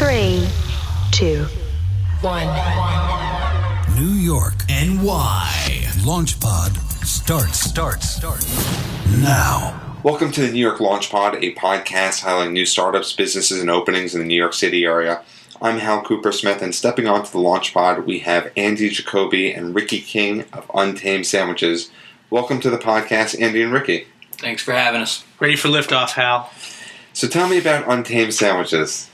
3, 2, 1. New York, NY. Launch Pod starts now. Welcome to the New York Launch Pod, a podcast highlighting new startups, businesses, and openings in the New York City area. I'm Hal Cooper Smith, and stepping onto the Launch Pod, we have Andy Jacobi and Ricky King of Untamed Sandwiches. Welcome to the podcast, Andy and Ricky. Thanks for having us. Ready for liftoff, Hal. So tell me about Untamed Sandwiches.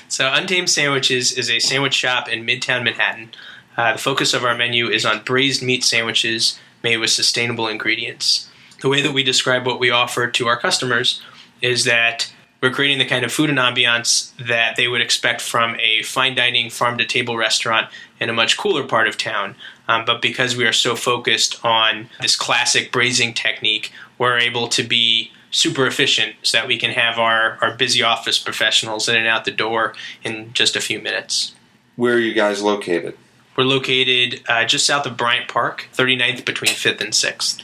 So Untamed Sandwiches is a sandwich shop in Midtown Manhattan. The focus of our menu is on braised meat sandwiches made with sustainable ingredients. The way that we describe what we offer to our customers is that we're creating the kind of food and ambiance that they would expect from a fine dining farm-to-table restaurant in a much cooler part of town. But because we are so focused on this classic braising technique, we're able to be super efficient so that we can have our busy office professionals in and out the door in just a few minutes. Where are you guys located? We're located just south of Bryant Park, 39th between 5th and 6th.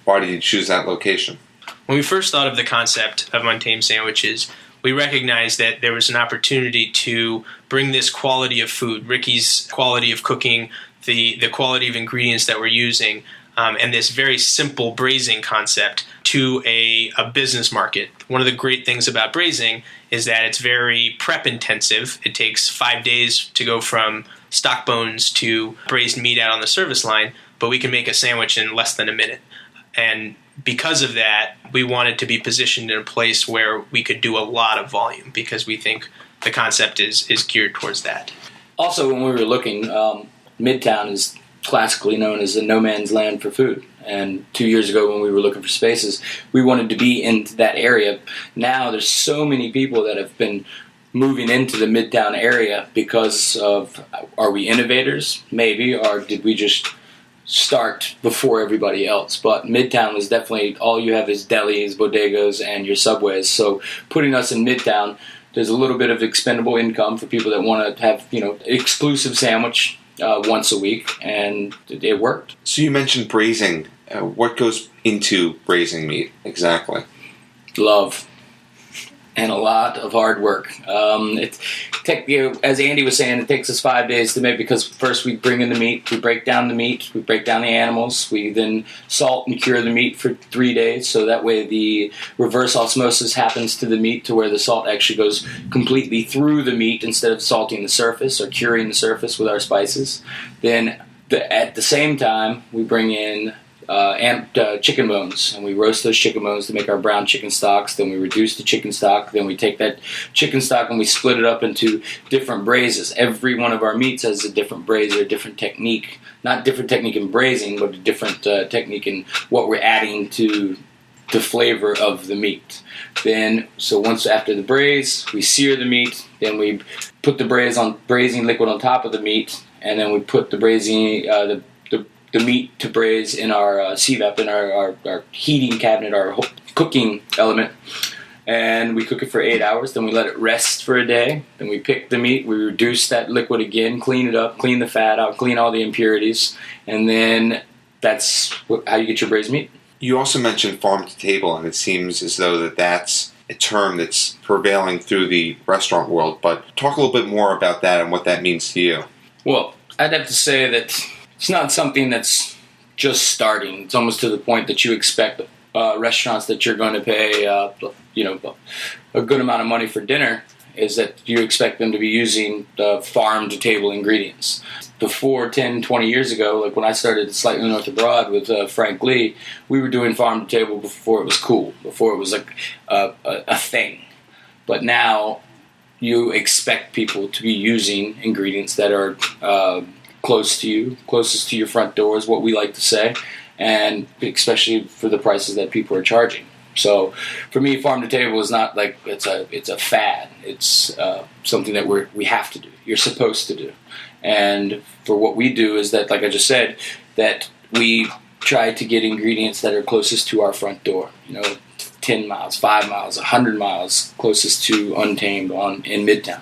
Why did you choose that location? When we first thought of the concept of Untamed Sandwiches, we recognized that there was an opportunity to bring this quality of food, Ricky's quality of cooking, the quality of ingredients that we're using, and this very simple braising concept to a business market. One of the great things about braising is that it's very prep intensive. It takes 5 days to go from stock bones to braised meat out on the service line, but we can make a sandwich in less than a minute. And because of that, we wanted to be positioned in a place where we could do a lot of volume because we think the concept is geared towards that. Also, when we were looking, Midtown is classically known as a no man's land for food. And 2 years ago when we were looking for spaces, we wanted to be in that area. Now there's so many people that have been moving into the Midtown area because of, are we innovators? Maybe, or did we just start before everybody else? But Midtown was definitely, all you have is delis, bodegas, and your subways. So putting us in Midtown, there's a little bit of expendable income for people that want to have, exclusive sandwich once a week, and it worked. So you mentioned braising. What goes into braising meat exactly? Love. And a lot of hard work. As Andy was saying, it takes us 5 days to make, because first we bring in the meat, we break down the meat, we break down the animals, we then salt and cure the meat for 3 days, so that way the reverse osmosis happens to the meat to where the salt actually goes completely through the meat instead of salting the surface or curing the surface with our spices. Then at the same time, we bring in chicken bones, and we roast those chicken bones to make our brown chicken stocks. Then we reduce the chicken stock. Then we take that chicken stock and we split it up into different braises. Every one of our meats has a different braise or a different technique. Not different technique in braising, but a different technique in what we're adding to the flavor of the meat. Then, so once after the braise, we sear the meat. Then we put the braising liquid on top of the meat, and then we put the braising the meat to braise in our CVAP, in our heating cabinet, our cooking element, and we cook it for 8 hours. Then we let it rest for a day. Then we pick the meat, we reduce that liquid again, clean it up, clean the fat out, clean all the impurities, and then that's how you get your braised meat. You also mentioned farm to table, and it seems as though that's a term that's prevailing through the restaurant world, but talk a little bit more about that and what that means to you. Well, I'd have to say that it's not something that's just starting. It's almost to the point that you expect restaurants that you're going to pay, a good amount of money for dinner, is that you expect them to be using farm-to-table ingredients. Before 10, 20 years ago, like when I started Slightly North Abroad with Frank Lee, we were doing farm-to-table before it was cool, before it was like a thing. But now you expect people to be using ingredients that are close to you, closest to your front door is what we like to say, and especially for the prices that people are charging. So for me, farm to table is not like it's a fad. It's something that we have to do. You're supposed to do. And for what we do is that, like I just said, that we try to get ingredients that are closest to our front door. 10 miles, 5 miles, 100 miles closest to Untamed in Midtown.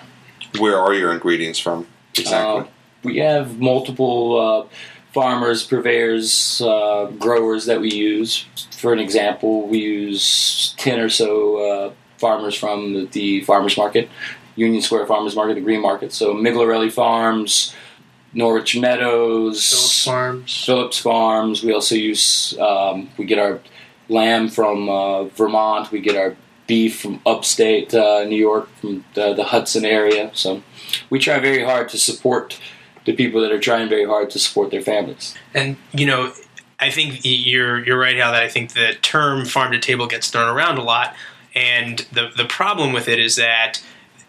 Where are your ingredients from exactly? We have multiple farmers, purveyors, growers that we use. For an example, we use 10 or so farmers from the farmers market Union Square Farmers Market, the Green Market. So Miglarelli Farms, Norwich Meadows, Phillips Farms. We also use, we get our lamb from Vermont. We get our beef from upstate New York, from the Hudson area. So we try very hard to support the people that are trying very hard to support their families. And, I think you're right, Hal, that I think the term farm to table gets thrown around a lot. And the problem with it is that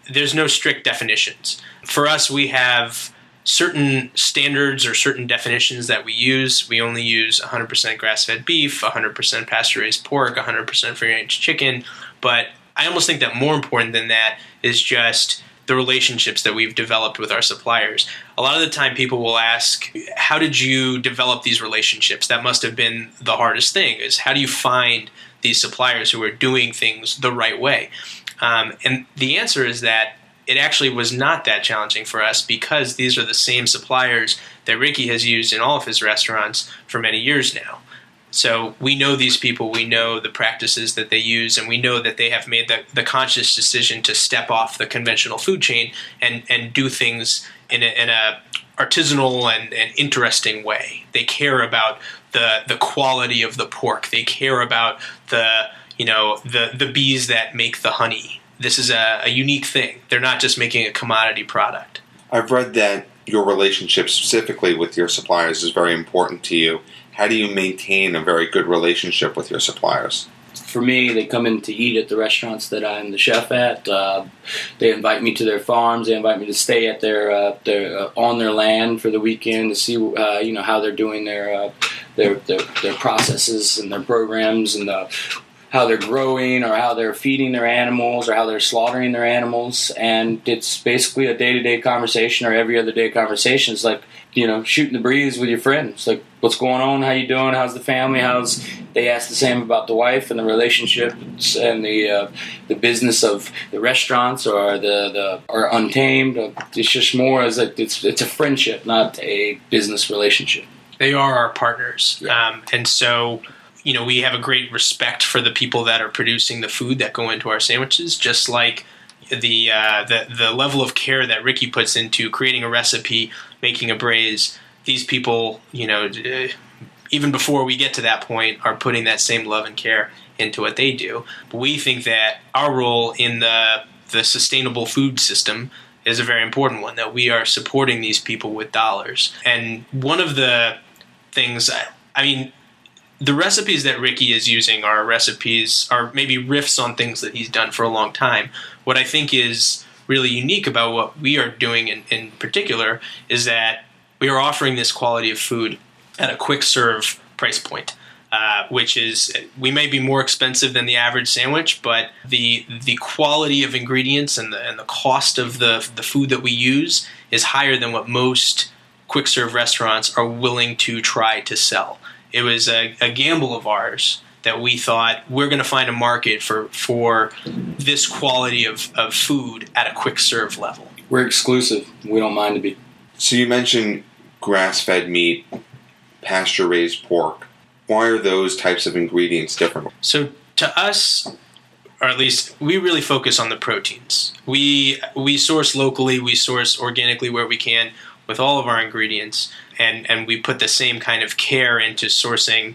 there's no strict definitions. For us, we have certain standards or certain definitions that we use. We only use 100% grass-fed beef, 100% pasture-raised pork, 100% free-range chicken. But I almost think that more important than that is just the relationships that we've developed with our suppliers. A lot of the time people will ask, how did you develop these relationships? That must have been the hardest thing, is how do you find these suppliers who are doing things the right way? And the answer is that it actually was not that challenging for us, because these are the same suppliers that Ricky has used in all of his restaurants for many years now. So we know these people, we know the practices that they use, and we know that they have made the conscious decision to step off the conventional food chain and do things in a artisanal and interesting way. They care about the quality of the pork. They care about the bees that make the honey. This is a unique thing. They're not just making a commodity product. I've read that your relationship specifically with your suppliers is very important to you. How do you maintain a very good relationship with your suppliers? For me, they come in to eat at the restaurants that I'm the chef at. They invite me to their farms. They invite me to stay at their on their land for the weekend to see how they're doing their processes and their programs, and how they're growing, or how they're feeding their animals, or how they're slaughtering their animals. And it's basically a day-to-day conversation, or every other day conversation. It's like, shooting the breeze with your friends. Like, what's going on? How you doing? How's the family? They ask the same about the wife and the relationships and the business of the restaurants, or or Untamed. It's just more as it's a friendship, not a business relationship. They are our partners. Yeah. And so, we have a great respect for the people that are producing the food that go into our sandwiches, just like the level of care that Ricky puts into creating a recipe, making a braise. These people, even before we get to that point, are putting that same love and care into what they do. But we think that our role in the sustainable food system is a very important one, that we are supporting these people with dollars. And one of the things, the recipes that Ricky is using are maybe riffs on things that he's done for a long time. What I think is really unique about what we are doing in particular is that we are offering this quality of food at a quick serve price point, which is, we may be more expensive than the average sandwich, but the quality of ingredients and the cost of the food that we use is higher than what most quick serve restaurants are willing to try to sell. It was a gamble of ours that we thought we're going to find a market for this quality of food at a quick serve level. We're exclusive. We don't mind to be. So you mentioned grass-fed meat, pasture-raised pork. Why are those types of ingredients different? So to us, or at least we really focus on the proteins. We source locally, we source organically where we can with all of our ingredients, and we put the same kind of care into sourcing,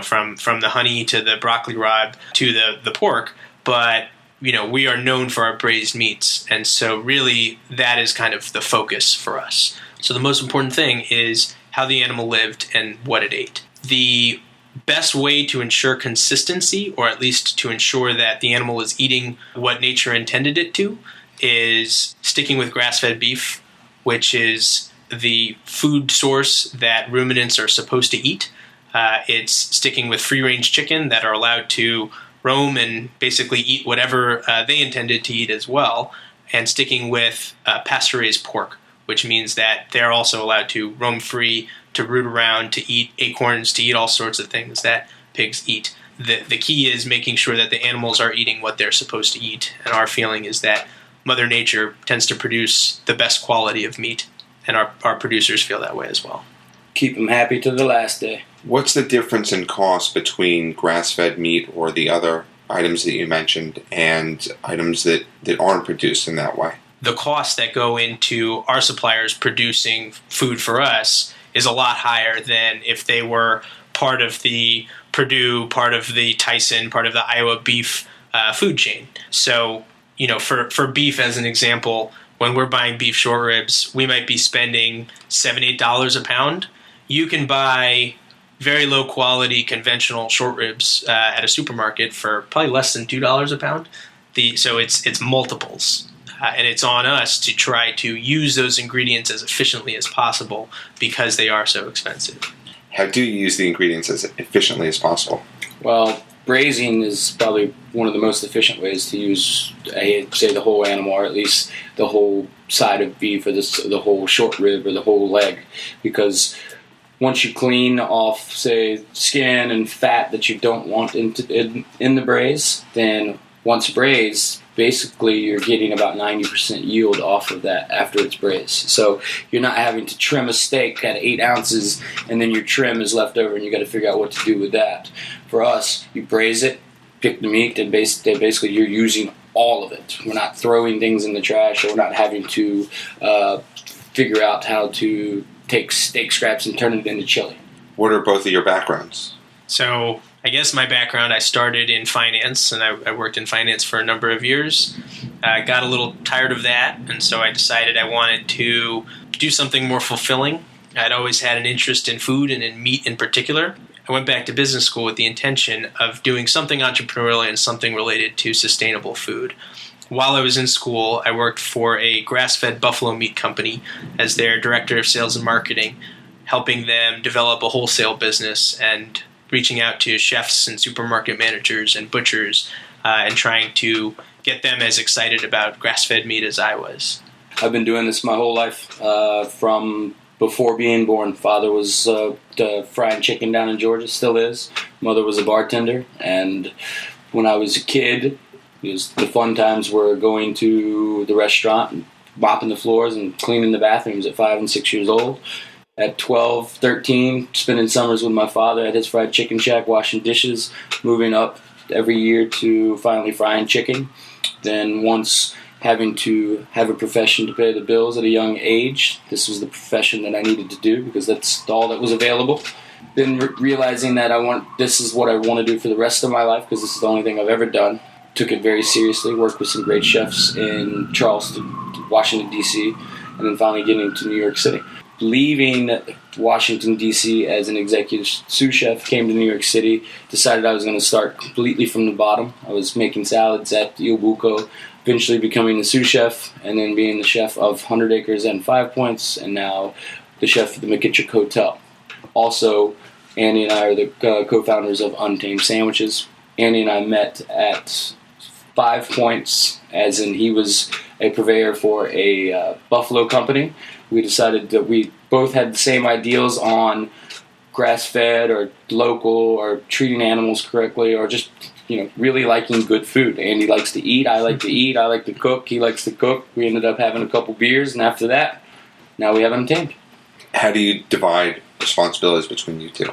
from the honey to the broccoli rabe to the pork. But we are known for our braised meats, and so really that is kind of the focus for us. So the most important thing is how the animal lived and what it ate. The best way to ensure consistency, or at least to ensure that the animal is eating what nature intended it to, is sticking with grass-fed beef, which is the food source that ruminants are supposed to eat. It's sticking with free-range chicken that are allowed to roam and basically eat whatever they intended to eat as well, and sticking with pasture-raised pork, which means that they're also allowed to roam free, to root around, to eat acorns, to eat all sorts of things that pigs eat. The key is making sure that the animals are eating what they're supposed to eat, and our feeling is that Mother Nature tends to produce the best quality of meat, and our producers feel that way as well. Keep them happy to the last day. What's the difference in cost between grass-fed meat or the other items that you mentioned and items that aren't produced in that way? the costs that go into our suppliers producing food for us is a lot higher than if they were part of the Purdue, part of the Tyson, part of the Iowa beef food chain. So, for beef as an example, when we're buying beef short ribs, we might be spending $7-8 a pound. You can buy very low quality conventional short ribs at a supermarket for probably less than $2 a pound. So it's multiples. And it's on us to try to use those ingredients as efficiently as possible because they are so expensive. How do you use the ingredients as efficiently as possible? Well, braising is probably one of the most efficient ways to use, say, the whole animal, or at least the whole side of beef, or the whole short rib, or the whole leg. Because once you clean off, say, skin and fat that you don't want in the braise, then once braised, basically you're getting about 90% yield off of that after it's braised. So you're not having to trim a steak at 8 ounces and then your trim is left over and you got to figure out what to do with that. For us, you braise it, pick the meat, and basically you're using all of it. We're not throwing things in the trash, or we're not having to figure out how to take steak scraps and turn it into chili. What are both of your backgrounds? So I guess my background, I started in finance, and I worked in finance for a number of years. I got a little tired of that, and so I decided I wanted to do something more fulfilling. I'd always had an interest in food and in meat in particular. I went back to business school with the intention of doing something entrepreneurial and something related to sustainable food. While I was in school, I worked for a grass-fed buffalo meat company as their director of sales and marketing, helping them develop a wholesale business and reaching out to chefs and supermarket managers and butchers and trying to get them as excited about grass-fed meat as I was. I've been doing this my whole life, from before being born. Father was frying chicken down in Georgia, still is. Mother was a bartender, and when I was a kid, the fun times were going to the restaurant and mopping the floors and cleaning the bathrooms at 5 and 6 years old. At 12, 13, spending summers with my father at his fried chicken shack, washing dishes, moving up every year to finally frying chicken. Then once having to have a profession to pay the bills at a young age, this was the profession that I needed to do because that's all that was available. Then realizing that this is what I want to do for the rest of my life because this is the only thing I've ever done. Took it very seriously, worked with some great chefs in Charleston, Washington, D.C., and then finally getting to New York City. Leaving Washington, D.C. as an executive sous chef, came to New York City, decided I was going to start completely from the bottom. I was making salads at Il Buco, eventually becoming the sous chef, and then being the chef of 100 Acres and 5 Points, and now the chef of the McKittrick Hotel. Also, Andy and I are the co-founders of Untamed Sandwiches. Andy and I met at 5 Points, as in he was a purveyor for a buffalo company. We decided that we both had the same ideals on grass-fed or local or treating animals correctly or just, really liking good food. Andy likes to eat. I like to eat. I like to cook. He likes to cook. We ended up having a couple beers, and after that, now we have Untamed. How do you divide responsibilities between you two?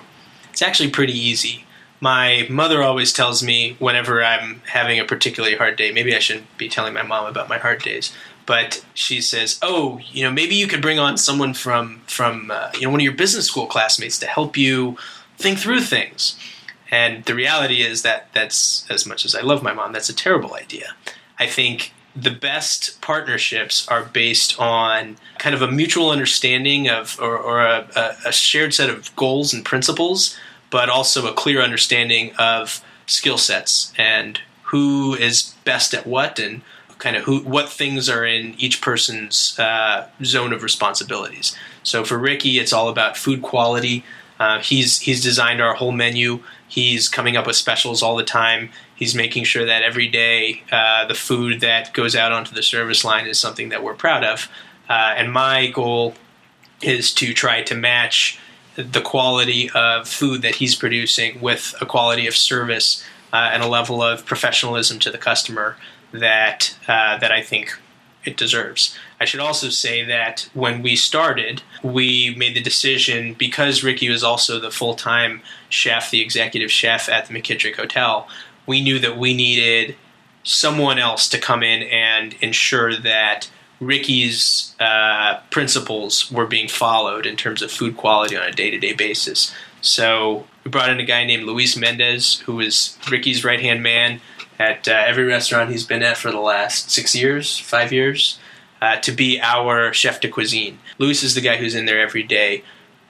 It's actually pretty easy. My mother always tells me whenever I'm having a particularly hard day, maybe I shouldn't be telling my mom about my hard days, but she says, maybe you could bring on someone from one of your business school classmates to help you think through things. And the reality is that's, as much as I love my mom, that's a terrible idea. I think the best partnerships are based on kind of a mutual understanding of or a shared set of goals and principles, but also a clear understanding of skill sets and who is best at what and kind of what things are in each person's zone of responsibilities. So for Ricky, it's all about food quality. He's designed our whole menu. He's coming up with specials all the time. He's making sure that every day the food that goes out onto the service line is something that we're proud of. And my goal is to try to match the quality of food that he's producing with a quality of service and a level of professionalism to the customer that I think it deserves. I should also say that when we started, we made the decision, because Ricky was also the full-time chef, the executive chef at the McKittrick Hotel, we knew that we needed someone else to come in and ensure that Ricky's principles were being followed in terms of food quality on a day-to-day basis. So we brought in a guy named Luis Mendez, who was Ricky's right-hand man at every restaurant he's been at for the last 5 years, to be our chef de cuisine. Luis is the guy who's in there every day,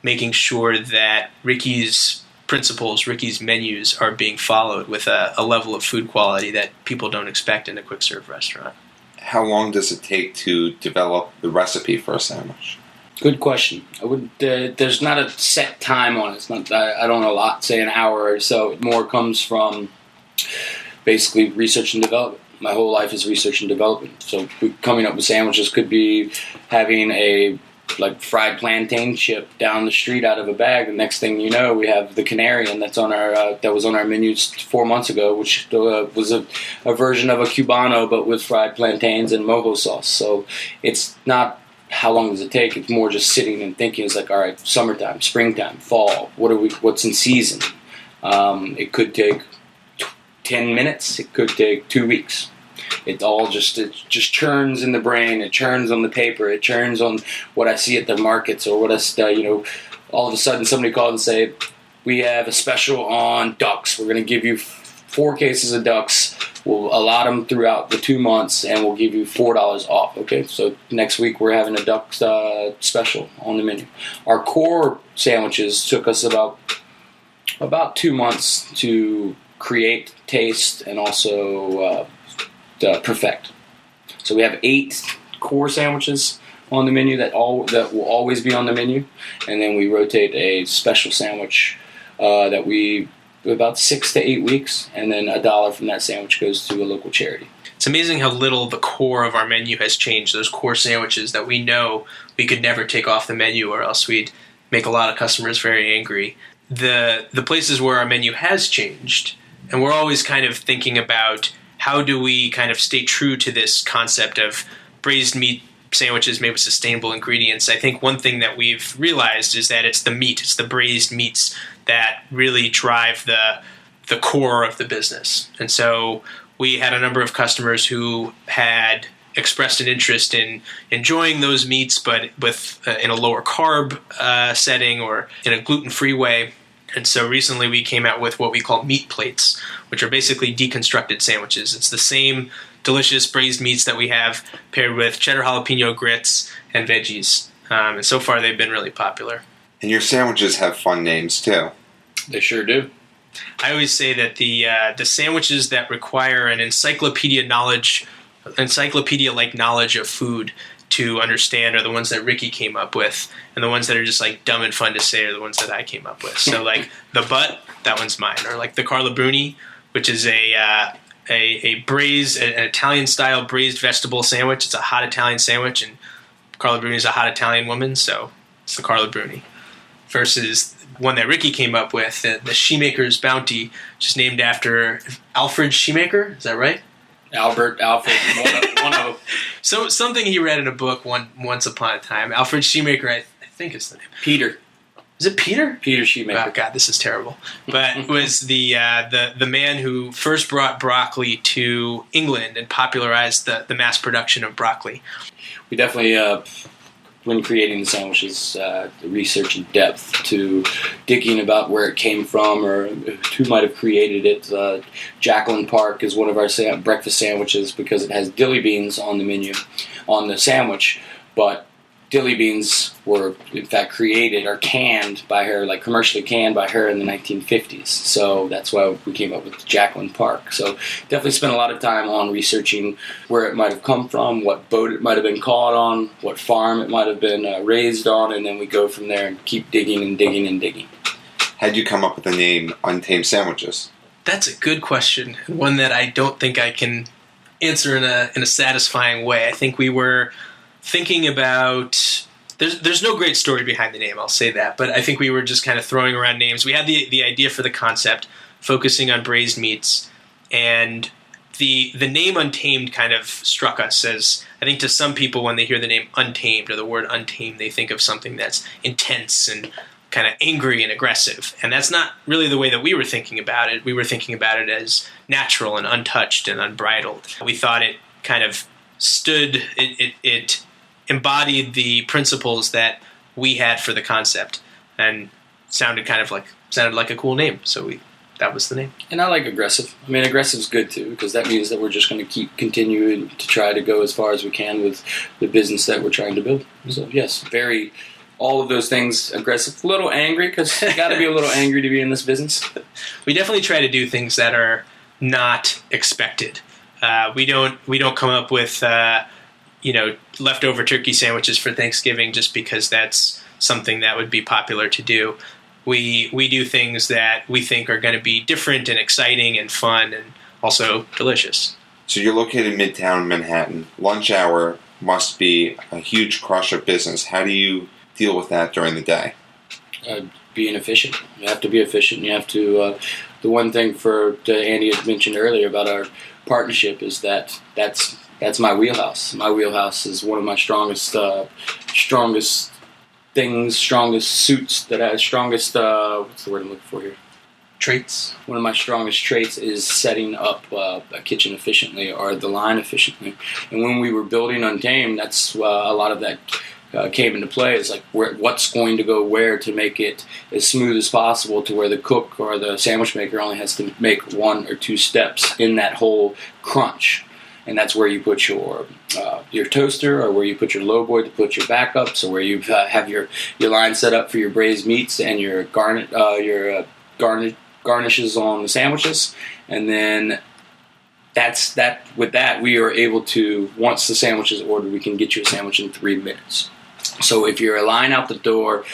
making sure that Ricky's principles, Ricky's menus are being followed with a level of food quality that people don't expect in a quick-serve restaurant. How long does it take to develop the recipe for a sandwich? Good question. There's not a set time on it. It's not. I don't know a lot. Say an hour or so. It more comes from basically research and development. My whole life is research and development. So coming up with sandwiches could be having a fried plantain chip down the street out of a bag. The next thing you know, we have the Canarian that was on our menus 4 months ago, which was a version of a Cubano but with fried plantains and mojo sauce. So it's not how long does it take. It's more just sitting and thinking. It's like, all right, summertime, springtime, fall. What's in season? It could take 10 minutes. It could take 2 weeks. It just churns in the brain. It churns on the paper. It churns on what I see at the markets or what all of a sudden somebody called and say, we have a special on ducks. We're going to give you 4 cases of ducks. We'll allot them throughout the 2 months, and we'll give you $4 off. Okay, so next week we're having a duck special on the menu. Our core sandwiches took us about 2 months to create, taste, and also perfect. So we have 8 core sandwiches on the menu that will always be on the menu, and then we rotate a special sandwich that we about 6 to 8 weeks, and then $1 from that sandwich goes to a local charity. It's amazing how little the core of our menu has changed. Those core sandwiches that we know we could never take off the menu, or else we'd make a lot of customers very angry. The places where our menu has changed, and we're always kind of thinking about how do we kind of stay true to this concept of braised meat sandwiches made with sustainable ingredients. I think one thing that we've realized is that it's the braised meats that really drive the core of the business. And so we had a number of customers who had expressed an interest in enjoying those meats, but with in a lower carb setting or in a gluten-free way. And so recently we came out with what we call meat plates, which are basically deconstructed sandwiches. It's the same delicious braised meats that we have paired with cheddar jalapeno grits and veggies. And so far they've been really popular. And your sandwiches have fun names too. They sure do. I always say that the sandwiches that require an encyclopedia-like knowledge of food to understand are the ones that Ricky came up with, and the ones that are just like dumb and fun to say are the ones that I came up with. So like the butt, that one's mine, or like the Carla Bruni, which is an Italian style braised vegetable sandwich. It's a hot Italian sandwich, and Carla Bruni is a hot Italian woman, so it's the Carla Bruni. Versus one that Ricky came up with, the Sheemakers Bounty, which is named after Alfred Sheemaker. Is that right? Alfred, one of them. So something he read in a book once upon a time. Alfred Sheemaker, I think is the name. Peter. Is it Peter? Peter Sheemaker. Oh God, this is terrible. But was the man who first brought broccoli to England and popularized the mass production of broccoli. We definitely, when creating the sandwiches, the research in depth to digging about where it came from or who might have created it. Jacobi Park is one of our breakfast sandwiches because it has dilly beans on the menu, on the sandwich, but dilly beans were in fact created or canned by her, like commercially canned by her in the 1950s. So that's why we came up with Jacobi Park. So definitely spent a lot of time on researching where it might have come from, what boat it might have been caught on, what farm it might have been raised on, and then we go from there and keep digging and digging and digging. How'd you come up with the name Untamed Sandwiches? That's a good question, one that I don't think I can answer in a satisfying way. I think we were thinking about, there's no great story behind the name, I'll say that, but I think we were just kind of throwing around names. We had the idea for the concept, focusing on braised meats, and the name Untamed kind of struck us as, I think to some people when they hear the name Untamed or the word Untamed, they think of something that's intense and kind of angry and aggressive, and that's not really the way that we were thinking about it. We were thinking about it as natural and untouched and unbridled. We thought it kind of it embodied the principles that we had for the concept, and sounded like a cool name. So that was the name. And I like aggressive. I mean, aggressive's good too, because that means that we're just going to keep continuing to try to go as far as we can with the business that we're trying to build. So yes, all of those things aggressive. A little angry, because you got to be a little angry to be in this business. We definitely try to do things that are not expected. We don't come up with leftover turkey sandwiches for Thanksgiving just because that's something that would be popular to do. We do things that we think are going to be different and exciting and fun and also delicious. So you're located in Midtown Manhattan. Lunch hour must be a huge crush of business. How do you deal with that during the day? Being efficient. You have to be efficient. You have to. The one thing that Andy had mentioned earlier about our partnership is that's my wheelhouse. My wheelhouse is one of my strongest suits that I have, what's the word I'm looking for here? Traits. One of my strongest traits is setting up a kitchen efficiently, or the line efficiently. And when we were building Untamed, that's a lot of that came into play. Is like what's going to go where to make it as smooth as possible, to where the cook or the sandwich maker only has to make one or two steps in that whole crunch. And that's where you put your toaster, or where you put your low boy to put your backup. So where you have your line set up for your braised meats and your garnishes on the sandwiches, and then that's that. With that, we are able to, once the sandwich is ordered, we can get you a sandwich in 3 minutes. So if you're a line out the door,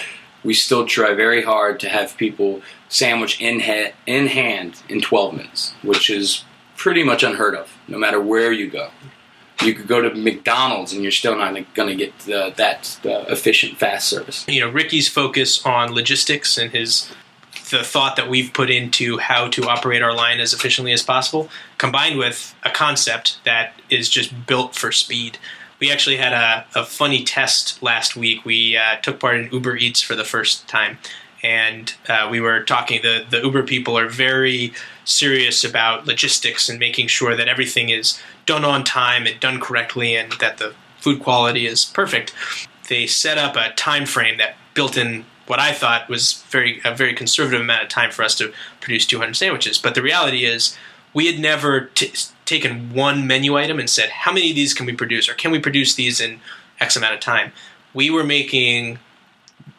we still try very hard to have people sandwich in hand in 12 minutes, which is pretty much unheard of, no matter where you go. You could go to McDonald's and you're still not going to get that efficient, fast service. Ricky's focus on logistics and the thought that we've put into how to operate our line as efficiently as possible, combined with a concept that is just built for speed. We actually had a funny test last week. We took part in Uber Eats for the first time. And we were talking, the Uber people are very serious about logistics and making sure that everything is done on time and done correctly and that the food quality is perfect. They set up a time frame that built in what I thought was a very conservative amount of time for us to produce 200 sandwiches. But the reality is we had never taken one menu item and said, how many of these can we produce? Or can we produce these in X amount of time? We were making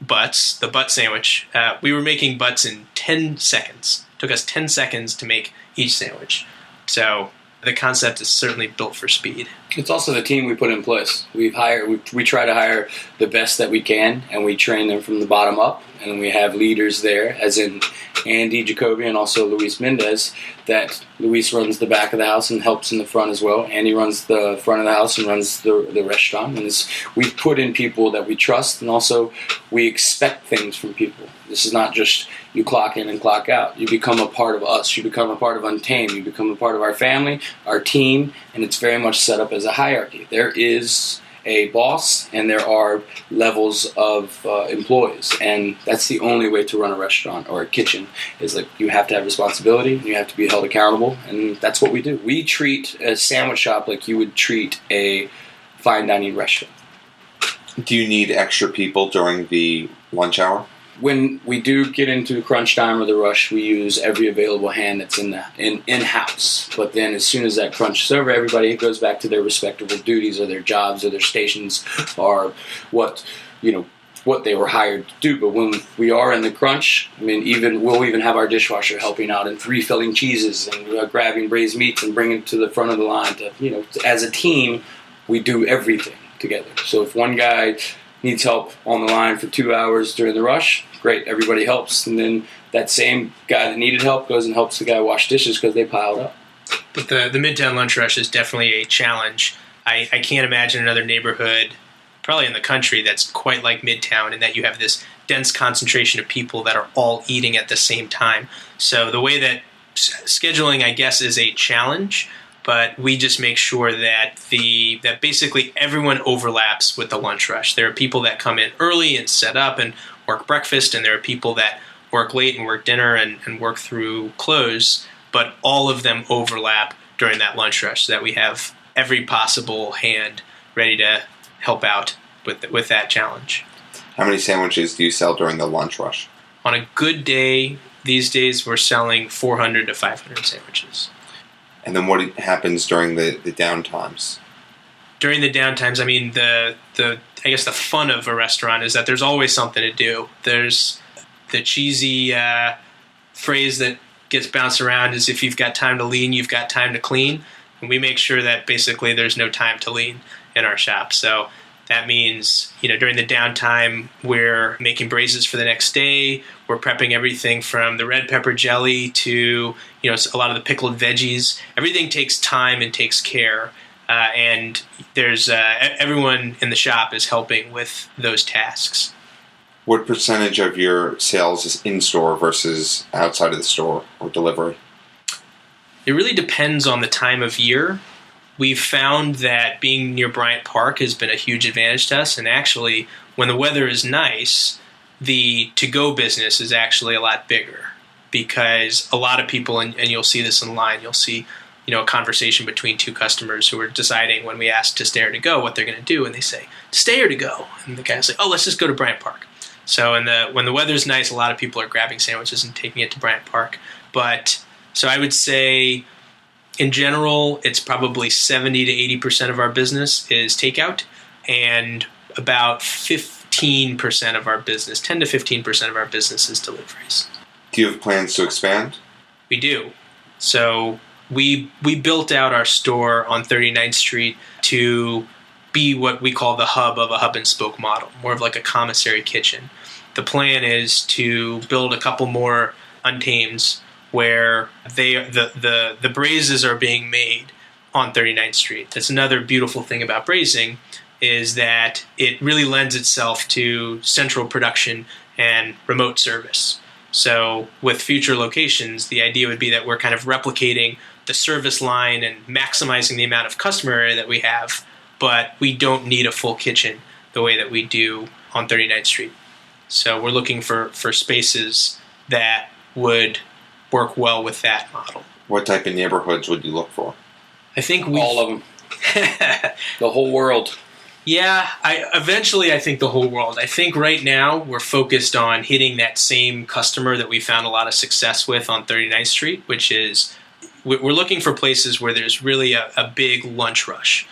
the butt sandwich. We were making butts in 10 seconds. It took us 10 seconds to make each sandwich. So the concept is certainly built for speed. It's also the team we put in place. We try to hire the best that we can, and we train them from the bottom up. And we have leaders there, as in Andy, Jacobi, and also Luis Mendez, that Luis runs the back of the house and helps in the front as well. Andy runs the front of the house and runs the restaurant. And we've put in people that we trust, and also we expect things from people. This is not just you clock in and clock out. You become a part of us. You become a part of Untamed. You become a part of our family, our team, and it's very much set up as a hierarchy. There is a boss, and there are levels of employees, and that's the only way to run a restaurant or a kitchen. Is like you have to have responsibility, and you have to be held accountable, and that's what we do. We treat a sandwich shop like you would treat a fine dining restaurant. Do you need extra people during the lunch hour? When we do get into crunch time or the rush, we use every available hand that's in-house. But then as soon as that crunch is over, everybody goes back to their respectable duties or their jobs or their stations or what they were hired to do. But when we are in the crunch, we'll even have our dishwasher helping out and refilling cheeses and grabbing braised meats and bringing it to the front of the line. As a team, we do everything together. So if one guy needs help on the line for 2 hours during the rush, great, everybody helps. And then that same guy that needed help goes and helps the guy wash dishes because they piled up. But the Midtown lunch rush is definitely a challenge. I can't imagine another neighborhood, probably in the country, that's quite like Midtown, in that you have this dense concentration of people that are all eating at the same time. So the way that scheduling, I guess, is a challenge, but we just make sure that that basically everyone overlaps with the lunch rush. There are people that come in early and set up and work breakfast, and there are people that work late and work dinner and work through close, but all of them overlap during that lunch rush so that we have every possible hand ready to help out with that challenge. How many sandwiches do you sell during the lunch rush? On a good day, these days we're selling 400 to 500 sandwiches. And then what happens during the downtimes? During the downtimes, I mean, I guess the fun of a restaurant is that there's always something to do. There's the cheesy phrase that gets bounced around is if you've got time to lean, you've got time to clean. And we make sure that basically there's no time to lean in our shop. So that means, during the downtime, we're making braises for the next day. We're prepping everything from the red pepper jelly to, a lot of the pickled veggies. Everything takes time and takes care. And there's everyone in the shop is helping with those tasks. What percentage of your sales is in-store versus outside of the store or delivery? It really depends on the time of year. We've found that being near Bryant Park has been a huge advantage to us. And actually, when the weather is nice, the to-go business is actually a lot bigger because a lot of people, and you'll see this online, you'll see a conversation between two customers who are deciding when we ask to stay or to go what they're going to do, and they say, stay or to go? And the guys say, let's just go to Bryant Park. So when the weather's nice, a lot of people are grabbing sandwiches and taking it to Bryant Park. But so I would say, in general, it's probably 70 to 80% of our business is takeout, and about 15% of our business, 10 to 15% of our business is deliveries. Do you have plans to expand? We do. So we built out our store on 39th Street to be what we call the hub of a hub and spoke model, more of like a commissary kitchen. The plan is to build a couple more Untameds where the braises are being made on 39th Street. That's another beautiful thing about braising is that it really lends itself to central production and remote service. So with future locations, the idea would be that we're kind of replicating the service line and maximizing the amount of customer area that we have, but we don't need a full kitchen the way that we do on 39th Street. So we're looking for spaces that would work well with that model. What type of neighborhoods would you look for? I think all of them. The whole world. Yeah, I think the whole world. I think right now we're focused on hitting that same customer that we found a lot of success with on 39th Street, which is we're looking for places where there's really a big lunch rush.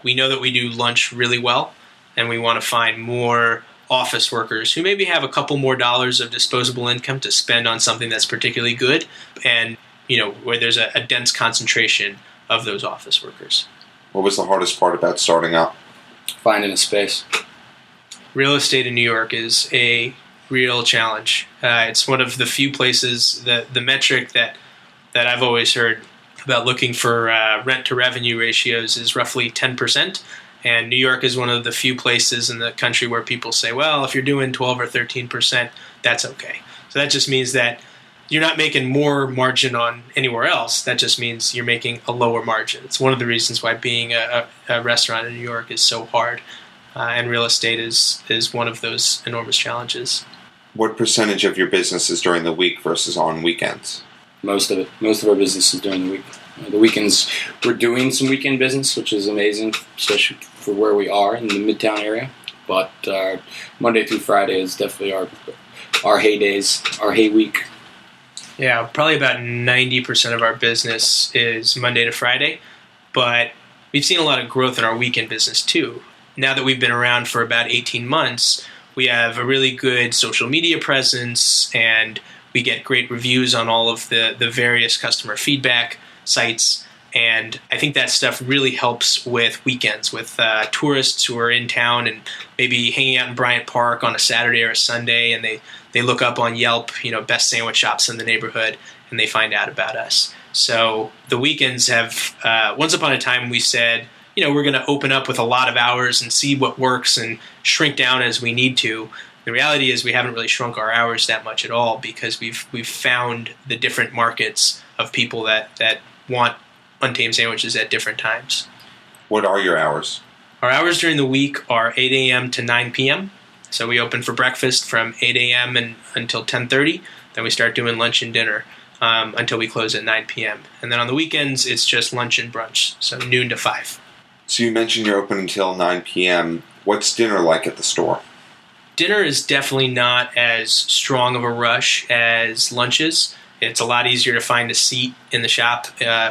We know that we do lunch really well, and we want to find more office workers who maybe have a couple more dollars of disposable income to spend on something that's particularly good, and where there's a dense concentration of those office workers. What was the hardest part about starting out? Finding a space. Real estate in New York is a real challenge. It's one of the few places that the metric that I've always heard about looking for rent to revenue ratios is roughly 10%. And New York is one of the few places in the country where people say, well, if you're doing 12 or 13%, that's okay. So that just means that you're not making more margin on anywhere else. That just means you're making a lower margin. It's one of the reasons why being a restaurant in New York is so hard. And real estate is one of those enormous challenges. What percentage of your business is during the week versus on weekends? Most of it. Most of our business is during the week. The weekends, we're doing some weekend business, which is amazing, especially for where we are in the Midtown area. But Monday through Friday is definitely our heydays, our hay week. Yeah, probably about 90% of our business is Monday to Friday, but we've seen a lot of growth in our weekend business too. Now that we've been around for about 18 months, we have a really good social media presence, and we get great reviews on all of the various customer feedback sites. And I think that stuff really helps with weekends, with tourists who are in town and maybe hanging out in Bryant Park on a Saturday or a Sunday, and they look up on Yelp, best sandwich shops in the neighborhood, and they find out about us. So the weekends have, once upon a time we said, we're going to open up with a lot of hours and see what works and shrink down as we need to. The reality is we haven't really shrunk our hours that much at all because we've found the different markets of people that want Untamed Sandwiches at different times. What are your hours? Our hours during the week are 8 a.m. to 9 p.m. So we open for breakfast from 8 a.m. until 10:30. Then we start doing lunch and dinner. until we close at 9 p.m. And then on the weekends, it's just lunch and brunch, so noon to 5. So you mentioned you're open until 9 p.m. What's dinner like at the store? Dinner is definitely not as strong of a rush as lunch is. It's a lot easier to find a seat in the shop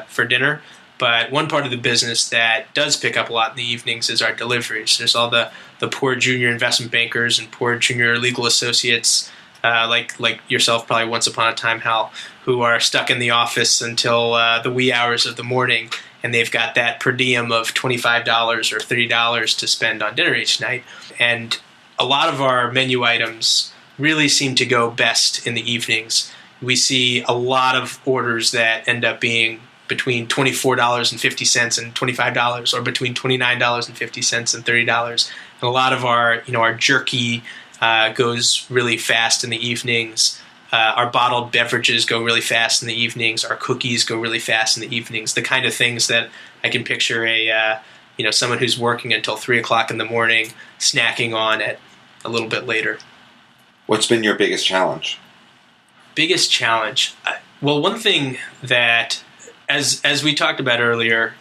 for dinner. But one part of the business that does pick up a lot in the evenings is our deliveries. There's all the poor junior investment bankers and poor junior legal associates, like yourself probably once upon a time, Hal, who are stuck in the office until the wee hours of the morning, and they've got that per diem of $25 or $30 to spend on dinner each night. And a lot of our menu items really seem to go best in the evenings. We see a lot of orders that end up being between $24.50 and $25, or between $29.50 and $30. And a lot of our jerky goes really fast in the evenings. Our bottled beverages go really fast in the evenings. Our cookies go really fast in the evenings. The kind of things that I can picture someone who's working until 3 o'clock in the morning snacking on at a little bit later. What's been your biggest challenge? Biggest challenge? Well, one thing that, as we talked about earlier,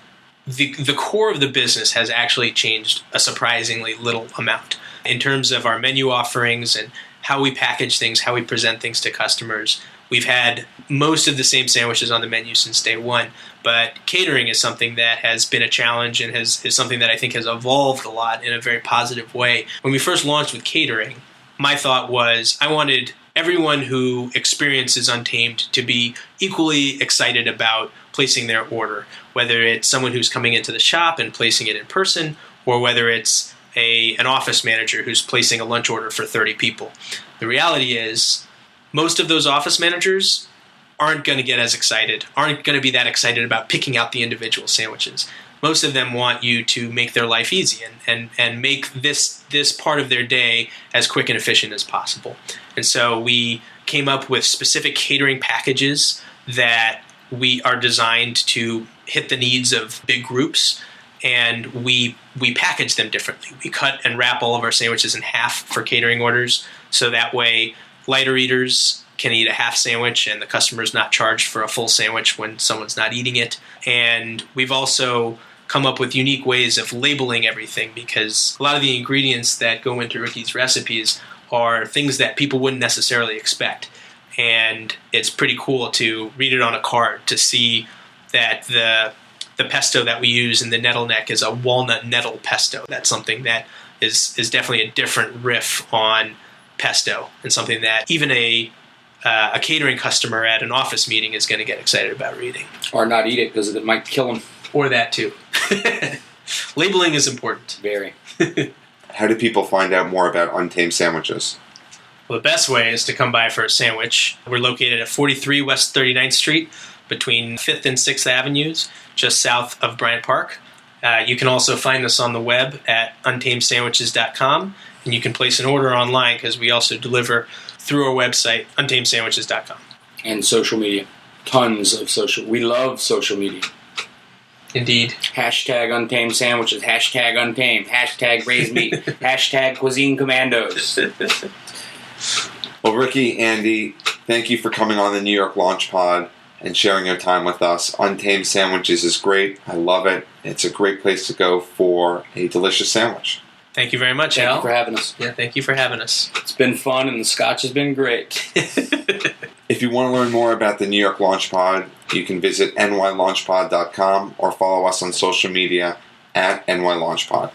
the core of the business has actually changed a surprisingly little amount in terms of our menu offerings and how we package things, how we present things to customers. We've had most of the same sandwiches on the menu since day one, but catering is something that has been a challenge and is something that I think has evolved a lot in a very positive way. When we first launched with catering, my thought was I wanted everyone who experiences Untamed to be equally excited about placing their order, whether it's someone who's coming into the shop and placing it in person, or whether it's an office manager who's placing a lunch order for 30 people. The reality is most of those office managers aren't going to get as excited, aren't going to be that excited about picking out the individual sandwiches. Most of them want you to make their life easy and make this part of their day as quick and efficient as possible. And so we came up with specific catering packages that we are designed to hit the needs of big groups, and we package them differently. We cut and wrap all of our sandwiches in half for catering orders, so that way lighter eaters can eat a half sandwich and the customer's not charged for a full sandwich when someone's not eating it. And we've also come up with unique ways of labeling everything, because a lot of the ingredients that go into Ricky's recipes are things that people wouldn't necessarily expect. And it's pretty cool to read it on a card to see that the pesto that we use in the nettle neck is a walnut nettle pesto. That's something that is definitely a different riff on pesto, and something that even a catering customer at an office meeting is going to get excited about reading. Or not eat it because it might kill them. Or that too. Labeling is important. Very. How do people find out more about Untamed Sandwiches? Well, the best way is to come by for a sandwich. We're located at 43 West 39th Street, between 5th and 6th Avenues, just south of Bryant Park. You can also find us on the web at untamedsandwiches.com, and you can place an order online because we also deliver through our website, untamedsandwiches.com. And social media. Tons of social. We love social media. Indeed. Hashtag Untamed Sandwiches. Hashtag Untamed. Hashtag Braised Meat. Hashtag Cuisine Commandos. Well, Ricky, Andy, thank you for coming on the New York Launch Pod and sharing your time with us. Untamed Sandwiches is great. I love it. It's a great place to go for a delicious sandwich. Thank you very much, Thank Al. you for having us. Yeah, thank you for having us. It's been fun, and the scotch has been great. If you want to learn more about the New York Launch Pod, you can visit nylaunchpod.com or follow us on social media at nylaunchpod.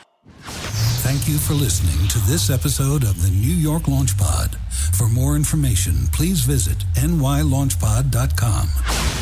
Thank you for listening to this episode of the New York Launch Pod. For more information, please visit nylaunchpod.com.